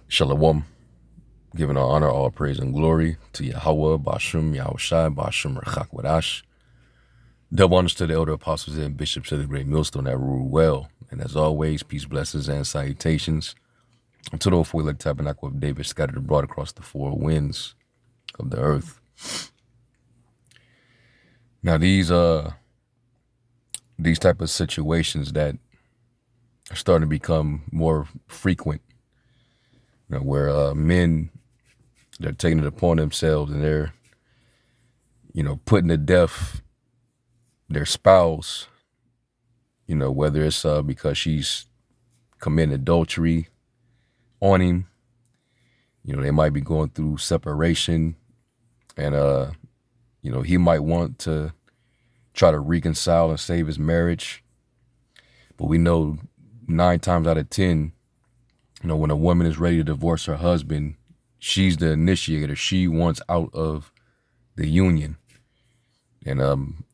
Shalom, giving all honor, all praise, and glory to Yahweh, Bashum, Yahushai, Bashum, Rechak Wadash. Double honors to the elder apostles and bishops of the great millstone that rule well. And as always, peace, blessings, and salutations unto the four-legged tabernacle of David scattered abroad across the four winds of the earth. Now, these type of situations that are starting to become more frequent, where men, they're taking it upon themselves and they're, putting to death their spouse, whether it's because she's committing adultery on him, they might be going through separation and, he might want to try to reconcile and save his marriage. But we know 9 times out of 10, when a woman is ready to divorce her husband, she's the initiator. She wants out of the union. And,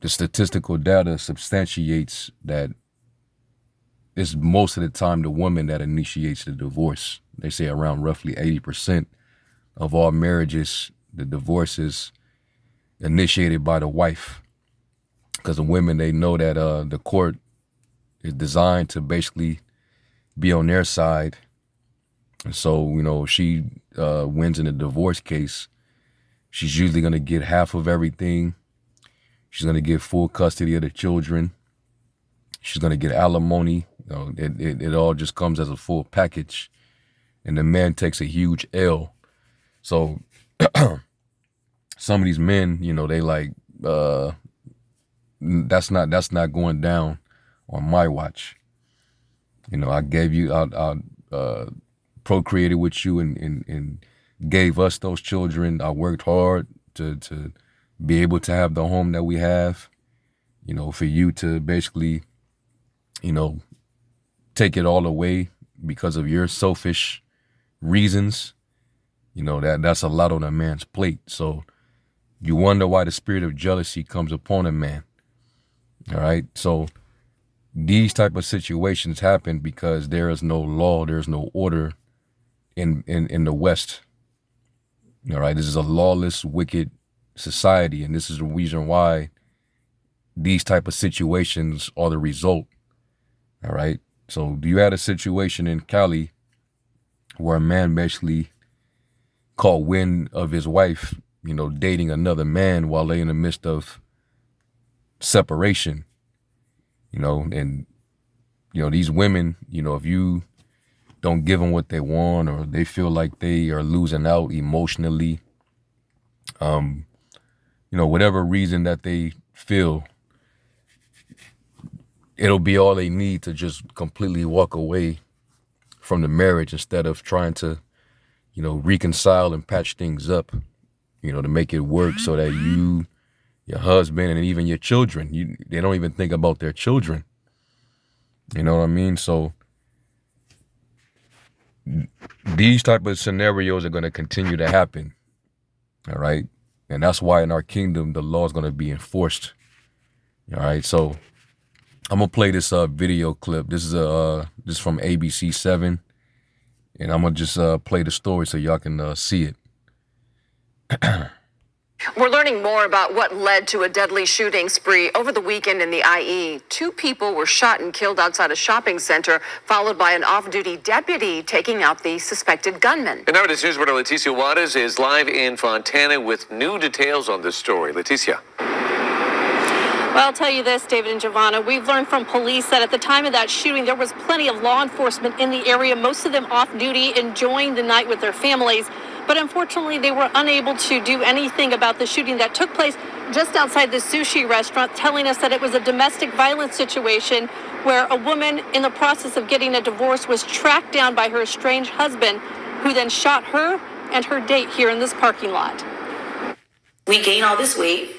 the statistical data substantiates that it's most of the time the woman that initiates the divorce. They say around roughly 80% of all marriages, the divorce is initiated by the wife. Because the women, they know that the court is designed to basically be on their side. And so, she wins in a divorce case. She's usually going to get half of everything. She's going to get full custody of the children. She's going to get alimony. It all just comes as a full package. And the man takes a huge L. So some of these men, they like, that's not going down on my watch. I gave you, I procreated with you and gave us those children. I worked hard to be able to have the home that we have, for you to basically, take it all away because of your selfish reasons, that's a lot on a man's plate. So you wonder why the spirit of jealousy comes upon a man. All right. So these type of situations happen because there is no law, there's no order in the West. All right. This is a lawless, wicked society. And this is the reason why these type of situations are the result. All right. So you had a situation in Cali where a man basically caught wind of his wife, dating another man while they in the midst of separation, and, these women, if you don't give them what they want or they feel like they are losing out emotionally, whatever reason that they feel, it'll be all they need to just completely walk away from the marriage instead of trying to, reconcile and patch things up, to make it work so that you, your husband, and even your children, they don't even think about their children. You know what I mean? So these type of scenarios are going to continue to happen. All right. And that's why in our kingdom, the law is going to be enforced. All right. So I'm going to play this video clip. This is from ABC 7. And I'm going to just play the story so y'all can see it. We're learning more about what led to a deadly shooting spree over the weekend in the IE. 2 people were shot and killed outside a shopping center, followed by an off-duty deputy taking out the suspected gunman. And now it is news reporter Leticia Juarez is live in Fontana with new details on this story. Leticia. Well, I'll tell you this, David and Giovanna, we've learned from police that at the time of that shooting, there was plenty of law enforcement in the area, most of them off duty, enjoying the night with their families. But unfortunately, they were unable to do anything about the shooting that took place just outside the sushi restaurant, telling us that it was a domestic violence situation where a woman in the process of getting a divorce was tracked down by her estranged husband, who then shot her and her date here in this parking lot. We gain all this weight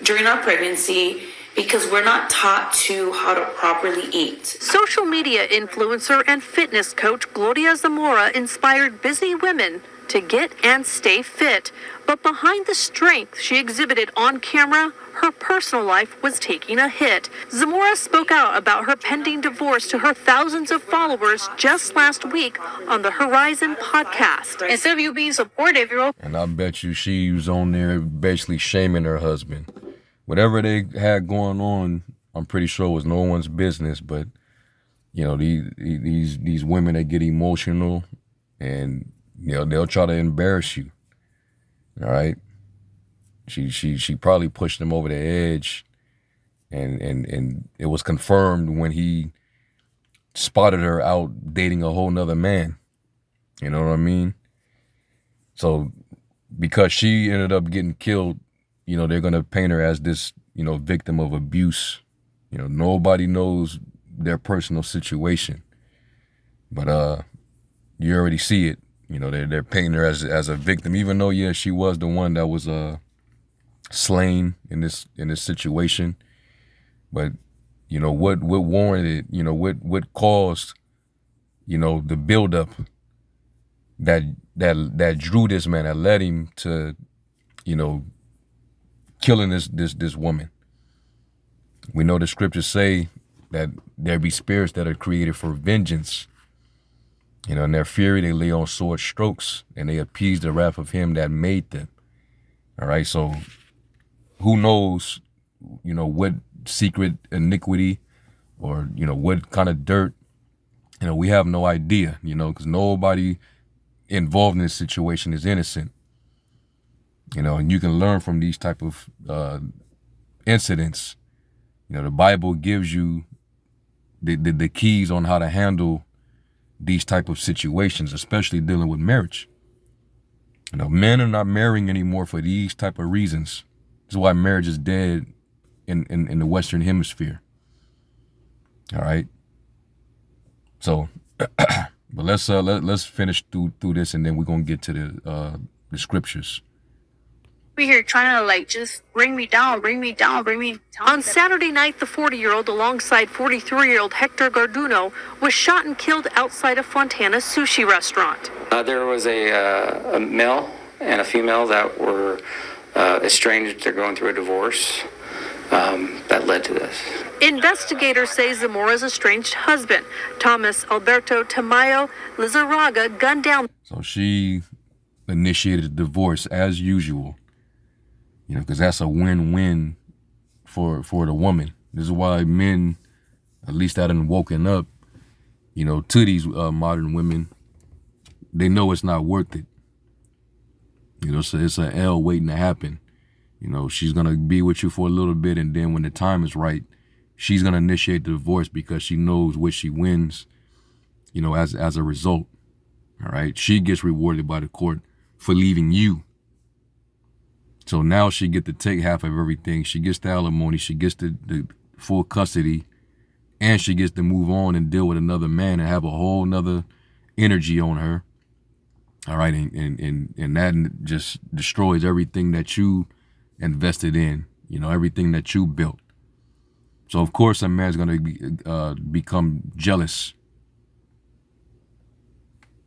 during our pregnancy because we're not taught how to properly eat. Social media influencer and fitness coach Gloria Zamora inspired busy women to get and stay fit. But behind the strength she exhibited on camera, her personal life was taking a hit. Zamora spoke out about her pending divorce to her thousands of followers just last week on the Horizon podcast. Instead of you being supportive, you're And I bet you she was on there basically shaming her husband. Whatever they had going on, I'm pretty sure it was no one's business. But you know, these women, they get emotional, and they'll try to embarrass you. All right. She probably pushed him over the edge, and it was confirmed when he spotted her out dating a whole nother man. You know what I mean? So because she ended up getting killed, they're gonna paint her as this, victim of abuse. Nobody knows their personal situation, but you already see it. They're painting her as a victim, even though she was the one that was slain in this situation. But what warranted, what caused, the buildup that drew this man, that led him to, killing this woman. We know the scriptures say that there be spirits that are created for vengeance. In their fury, they lay on sword strokes, and they appease the wrath of him that made them. All right, so who knows, what secret iniquity or, what kind of dirt, we have no idea, because nobody involved in this situation is innocent. And you can learn from these type of incidents. The Bible gives you the keys on how to handle these type of situations, especially dealing with marriage. Men are not marrying anymore for these type of reasons. This is why marriage is dead in the Western Hemisphere. All right. So, but let's finish through this, and then we're gonna get to the scriptures. We're here trying to just bring me down. On Saturday night, the 40-year-old alongside 43-year-old Hector Garduno was shot and killed outside a Fontana sushi restaurant. There was a male and a female that were estranged. They're going through a divorce that led to this. Investigators say Zamora's estranged husband, Thomas Alberto Tamayo Lizarraga, gunned down. So she initiated a divorce as usual. Because that's a win-win for the woman. This is why men, at least that done woken up, to these modern women. They know it's not worth it. So it's an L waiting to happen. She's going to be with you for a little bit, and then when the time is right, she's going to initiate the divorce because she knows what she wins, as a result. All right? She gets rewarded by the court for leaving you. So now she get to take half of everything. She gets the alimony, she gets the full custody, and she gets to move on and deal with another man and have a whole nother energy on her. All right, and that just destroys everything that you invested in, everything that you built. So of course a man's gonna become jealous.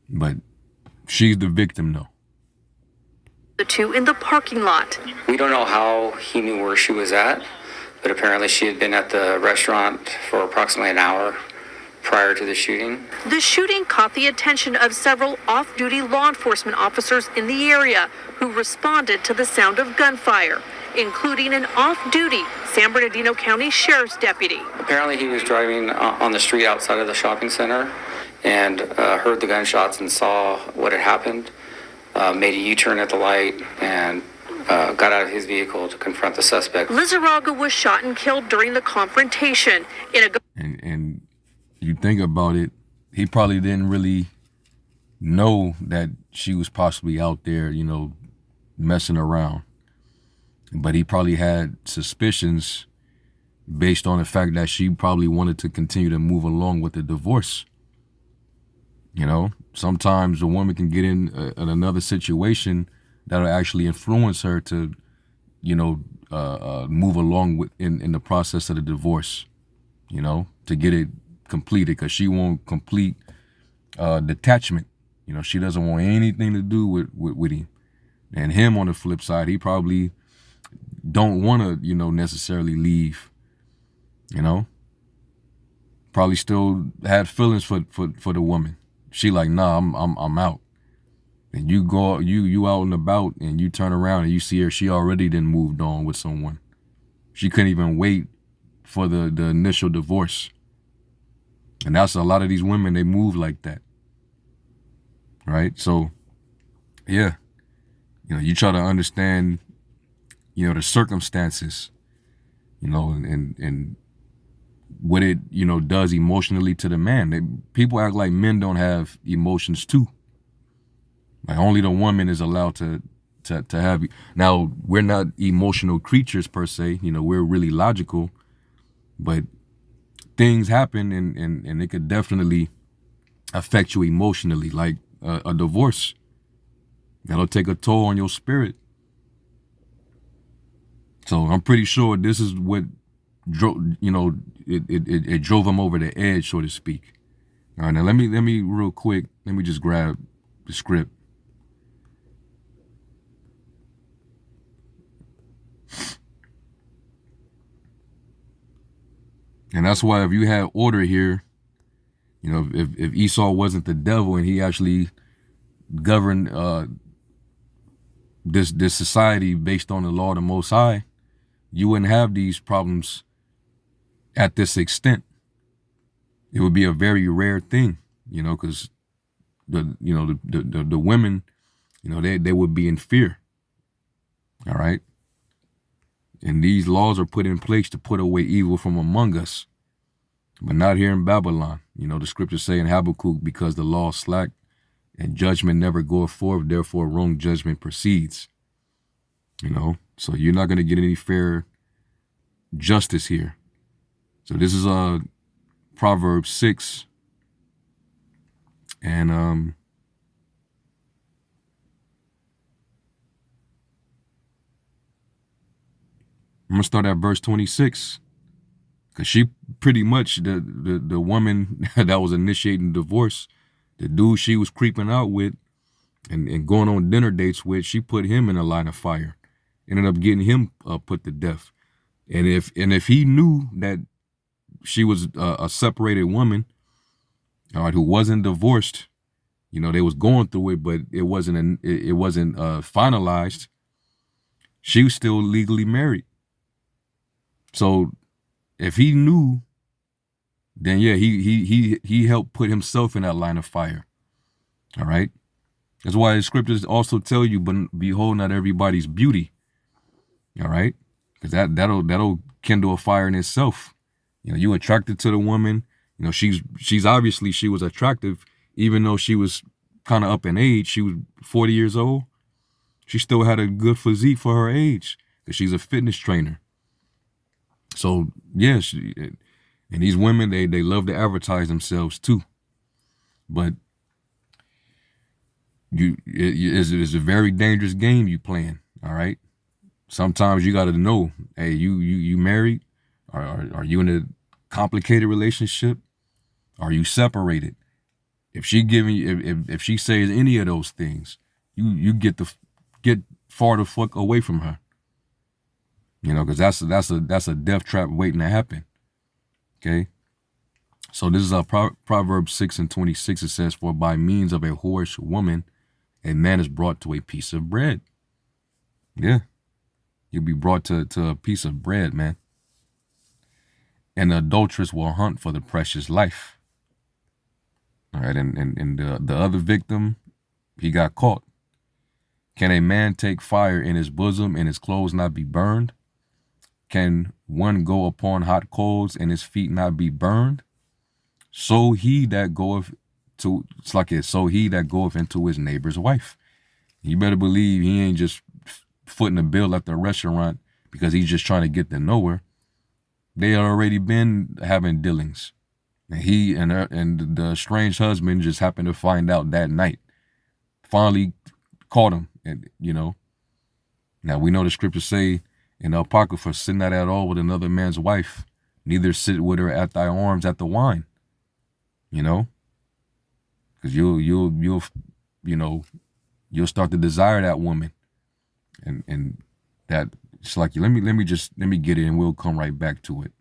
But she's the victim though. The two in the parking lot. We don't know how he knew where she was at, but apparently she had been at the restaurant for approximately an hour prior to the shooting. The shooting caught the attention of several off-duty law enforcement officers in the area who responded to the sound of gunfire, including an off-duty San Bernardino County Sheriff's deputy. Apparently he was driving on the street outside of the shopping center and heard the gunshots and saw what had happened. Made a U-turn at the light and got out of his vehicle to confront the suspect. Lizarraga was shot and killed during the confrontation. And you think about it, he probably didn't really know that she was possibly out there, messing around. But he probably had suspicions based on the fact that she probably wanted to continue to move along with the divorce. Sometimes a woman can get in another situation that'll actually influence her to, move along with in the process of the divorce, to get it completed, because she won't complete detachment, You know, she doesn't want anything to do with him. And him on the flip side, he probably don't want to, you know, necessarily leave. You know, probably still had feelings for the woman. She like, nah, I'm out. And you go, you out and about, and you turn around and you see her. She already then moved on with someone. She couldn't even wait for the initial divorce. And that's a lot of these women. They move like that, right? So, yeah, you know, you try to understand, you know, the circumstances, you know, and what it, you know, does emotionally to the man. People act like men don't have emotions too. Like only the woman is allowed to have. Now, we're not emotional creatures per se. You know, we're really logical, but things happen and it could definitely affect you emotionally, like a divorce. That'll take a toll on your spirit. So I'm pretty sure this is what drove, you know, it drove him over the edge, so to speak. All right, now let me real quick, let me just grab the script. And that's why if you had order here, you know, if Esau wasn't the devil and he actually governed this society based on the law of the Most High, you wouldn't have these problems at this extent. It would be a very rare thing, you know, because the women, you know, they would be in fear. All right. And these laws are put in place to put away evil from among us, but not here in Babylon. You know, the scriptures say in Habakkuk, because the law is slack and judgment never goeth forth, therefore wrong judgment proceeds. You know, so you're not going to get any fair justice here. So this is Proverbs 6. And I'm gonna start at verse 26, because she pretty much the woman that was initiating divorce, the dude she was creeping out with and going on dinner dates with, she put him in a line of fire, ended up getting him put to death. And if he knew that she was a separated woman, all right, who wasn't divorced, you know, they was going through it, but it wasn't finalized. She was still legally married. So if he knew, then yeah, he helped put himself in that line of fire. All right. That's why the scriptures also tell you, but behold not everybody's beauty. All right. Because that'll kindle a fire in itself. You know, you attracted to the woman, you know, she's obviously, she was attractive, even though she was kind of up in age. She was 40 years old. She still had a good physique for her age, because she's a fitness trainer. So yeah, and these women, they love to advertise themselves too. But it's a very dangerous game you playing. All right. Sometimes you got to know, hey, you married? Are you in a complicated relationship? Are you separated? If she if she says any of those things, you get far the fuck away from her. You know, because that's a death trap waiting to happen. Okay. So this is Proverbs 6:26. It says, for by means of a whorish woman, a man is brought to a piece of bread. Yeah. You'll be brought to a piece of bread, man. And the adulteress will hunt for the precious life. All right. And the other victim, he got caught. Can a man take fire in his bosom and his clothes not be burned? Can one go upon hot coals and his feet not be burned? So he that goeth into his neighbor's wife. You better believe he ain't just footing the bill at the restaurant because he's just trying to get to know her. They had already been having dealings. And he and the estranged husband just happened to find out that night. Finally caught him, and you know. Now we know the scriptures say in the Apocrypha, sit not at all with another man's wife, neither sit with her at thy arms at the wine. You know, because you'll you'll start to desire that woman. And that it's like, let me get it and we'll come right back to it.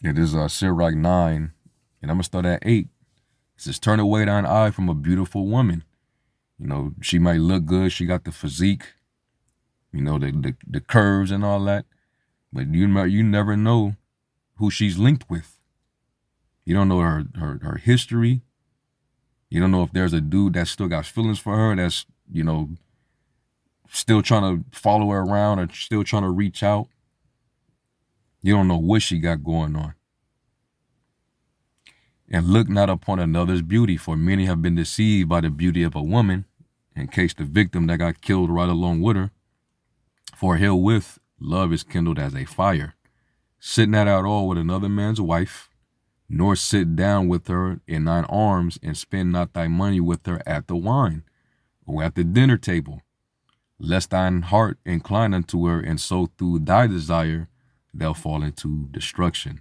Yeah, this is Sirach 9, and I'm gonna start at 8. It says, turn away thine eye from a beautiful woman. She might look good, she got the physique, the curves and all that, but you never know who she's linked with. You don't know her history. You don't know if there's a dude that still got feelings for her, that's, still trying to follow her around or still trying to reach out. You don't know what she got going on. And look not upon another's beauty, for many have been deceived by the beauty of a woman, in case the victim that got killed right along with her. For herewith love is kindled as a fire. Sit not at all with another man's wife, nor sit down with her in thine arms, and spend not thy money with her at the wine, or at the dinner table, lest thine heart incline unto her, and so through thy desire they'll fall into destruction.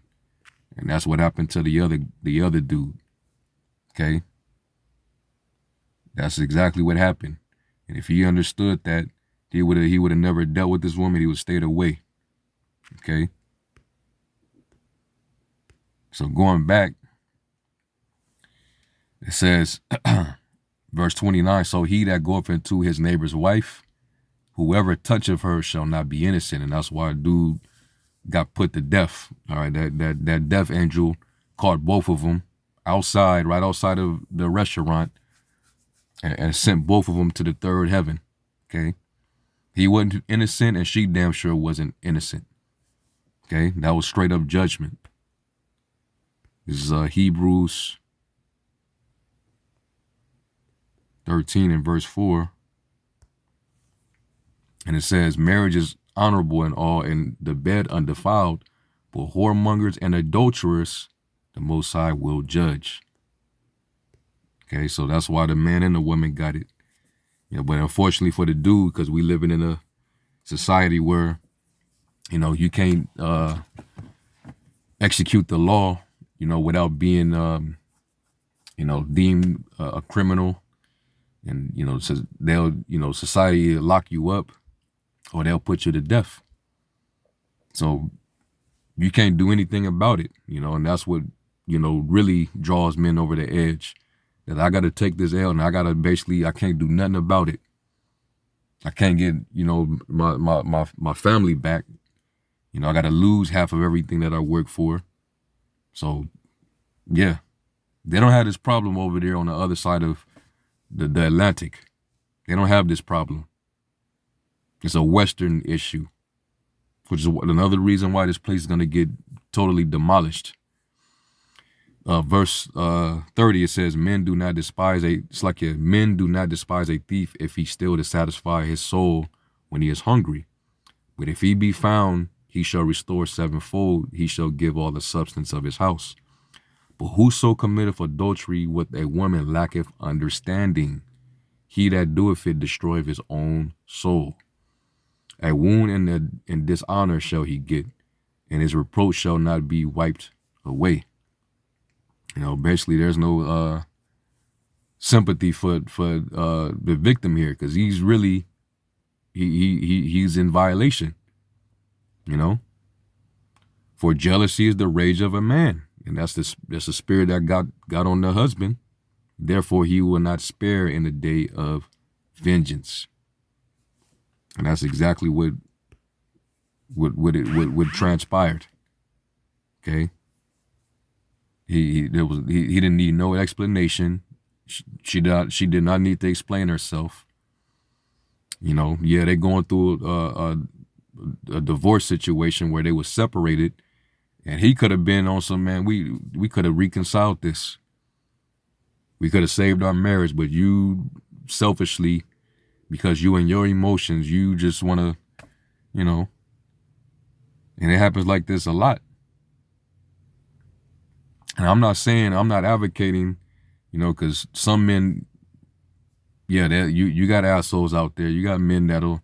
And that's what happened to the other dude. Okay? That's exactly what happened. And if he understood that, he would have never dealt with this woman. He would have stayed away. Okay? So going back, it says, verse 29, so he that goeth into his neighbor's wife, whoever toucheth her shall not be innocent. And that's why a dude got put to death. All right, that death angel caught both of them outside, right outside of the restaurant, and sent both of them to the third heaven. Okay, he wasn't innocent, and she damn sure wasn't innocent. Okay, that was straight up judgment. This is Hebrews 13 and verse 4, and it says, marriage is honorable and all, and the bed undefiled, but whoremongers and adulterers the Most High will judge. Okay, so that's why the man and the woman got it. But unfortunately for the dude, because we living in a society where, you can't execute the law, without being, deemed a criminal, and so they'll, society will lock you up, or they'll put you to death. So you can't do anything about it, and that's what, really draws men over the edge. That I got to take this L, and I can't do nothing about it. I can't get, my family back. I got to lose half of everything that I work for. So, yeah, they don't have this problem over there on the other side of the Atlantic. They don't have this problem. It's a Western issue, which is another reason why this place is going to get totally demolished. Verse 30, it says, men do not despise a thief if he steal to satisfy his soul when he is hungry. But if he be found, he shall restore sevenfold. He shall give all the substance of his house. But whoso committeth adultery with a woman lacketh understanding. He that doeth it destroyeth his own soul. A wound and dishonor shall he get, and his reproach shall not be wiped away. Basically, there's no sympathy for the victim here, because he's really he's in violation. For jealousy is the rage of a man, and that's the spirit that got on the husband. Therefore, he will not spare in the day of vengeance. And that's exactly what transpired. Okay. He didn't need no explanation. She did not need to explain herself. They're going through a divorce situation where they were separated, and he could have been on some, man, we could have reconciled this. We could have saved our marriage, but you selfishly, because you and your emotions, you just want to, and it happens like this a lot. And I'm not advocating, because some men, yeah, you got assholes out there. You got men that'll,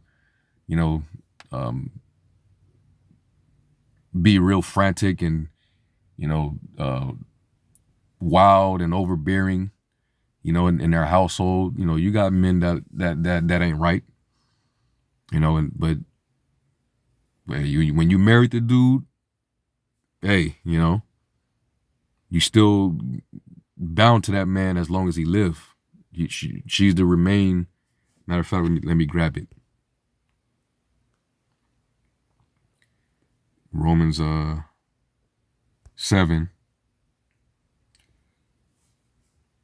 be real frantic and, wild and overbearing, in their household. You got men that ain't right, but when you married the dude, hey, you still bound to that man as long as he live. She's to remain. Matter of fact, let me grab it. Romans 7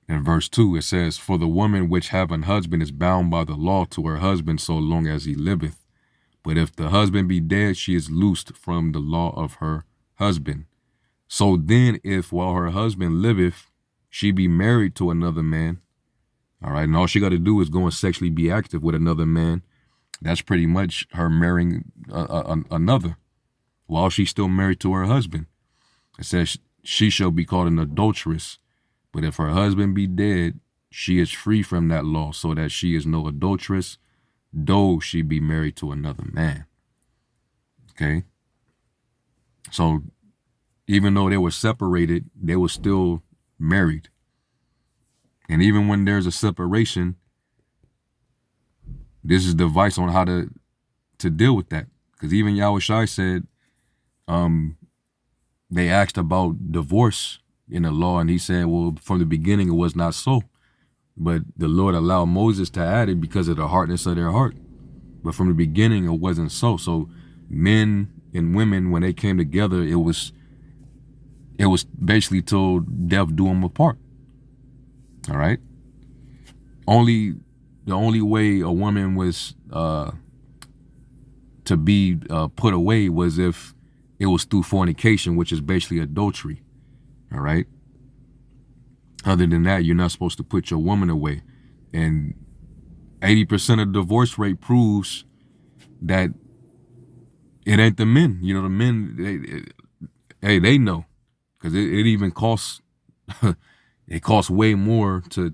and verse 2, it says, "For the woman which have an husband is bound by the law to her husband so long as he liveth. But if the husband be dead, she is loosed from the law of her husband. So then, if while her husband liveth, she be married to another man," all right, and all she got to do is go and sexually be active with another man, that's pretty much her marrying another, while she's still married to her husband. It says she shall be called an adulteress. But if her husband be dead, she is free from that law, so that she is no adulteress, though she be married to another man. Okay? So even though they were separated, they were still married. And even when there's a separation, this is the advice on how to deal with that. Because even Yahushua said, they asked about divorce in the law, and he said, well, from the beginning it was not so. But the Lord allowed Moses to add it because of the hardness of their heart. But from the beginning it wasn't so. So men and women, when they came together, it was basically till death do them apart. All right. The only way a woman was to be put away was if it was through fornication, which is basically adultery. All right. Other than that, you're not supposed to put your woman away. And 80% of the divorce rate proves that it ain't the men. The men, they know, because it even costs. It costs way more to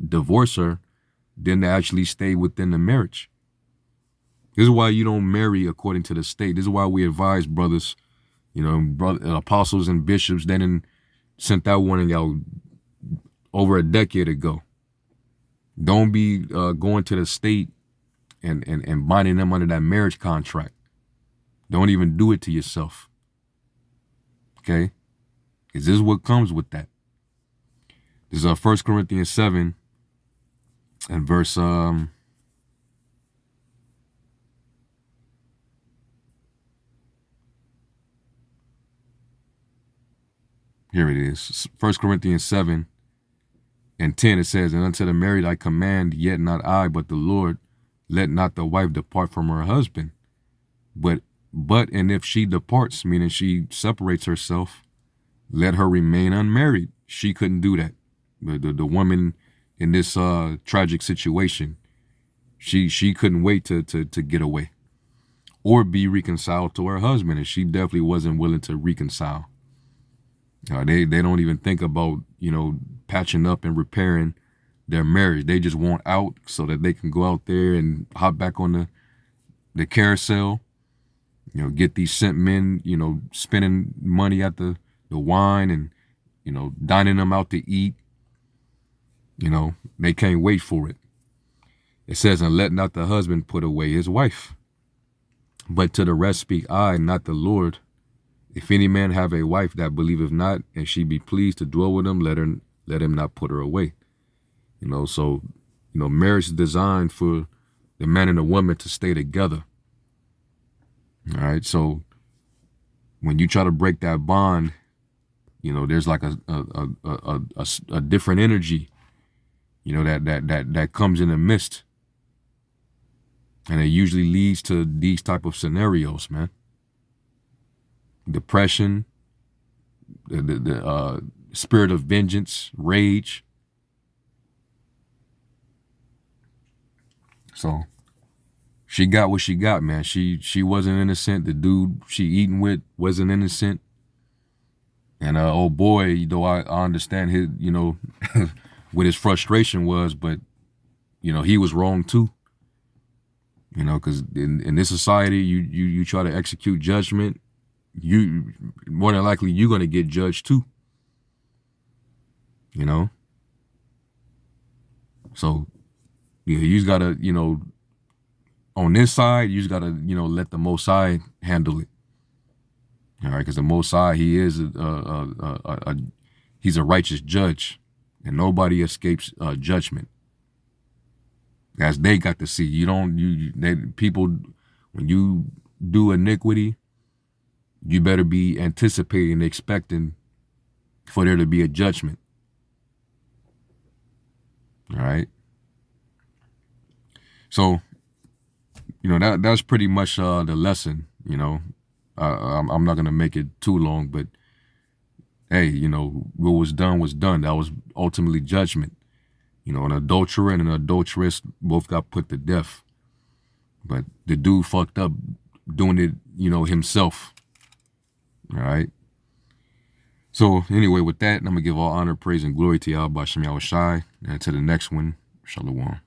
divorce her than to actually stay within the marriage. This is why you don't marry according to the state. This is why we advise brothers, apostles and bishops that sent that warning out over a decade ago. Don't be going to the state and binding them under that marriage contract. Don't even do it to yourself. Okay? Because this is what comes with that. This is 1 Corinthians 7 and verse here it is. 1 Corinthians 7 and 10, it says, "And unto the married I command, yet not I, but the Lord, let not the wife depart from her husband. But and if she departs," meaning she separates herself, "let her remain unmarried." She couldn't do that. The woman in this tragic situation, she couldn't wait to get away or be reconciled to her husband, and she definitely wasn't willing to reconcile. They don't even think about patching up and repairing their marriage. They just want out so that they can go out there and hop back on the carousel. Get these sent men, spending money at the wine and dining them out to eat. They can't wait for it. It says, "And let not the husband put away his wife, but to the rest speak I, not the Lord. If any man have a wife that believeth not, and she be pleased to dwell with him, let him not put her away." So marriage is designed for the man and the woman to stay together. All right. So when you try to break that bond, there's like a different energy, that comes in the midst, and it usually leads to these type of scenarios, man. Depression, the spirit of vengeance, rage. So she got what she got, man. She wasn't innocent. The dude she eating with wasn't innocent. And oh boy, though I understand his, what his frustration was, but he was wrong too. You know, because in this society, you try to execute judgment, you more than likely you're gonna get judged too. You know, so yeah, you just gotta, you know, on this side, you just gotta, you know, let the Most High handle it. All right, because the Most High, he is he's a righteous judge, and nobody escapes judgment. As they got to see, people, when you do iniquity, you better be anticipating, expecting for there to be a judgment. All right. So, you know, that's pretty much the lesson. You know, I'm not gonna make it too long, but hey, you know, what was done was done. That was ultimately judgment. You know, an adulterer and an adulteress both got put to death. But the dude fucked up doing it, you know, himself. All right. So anyway, with that, I'm going to give all honor, praise, and glory to Yahweh Shem Yahweh Shai. And to the next one, Shalom.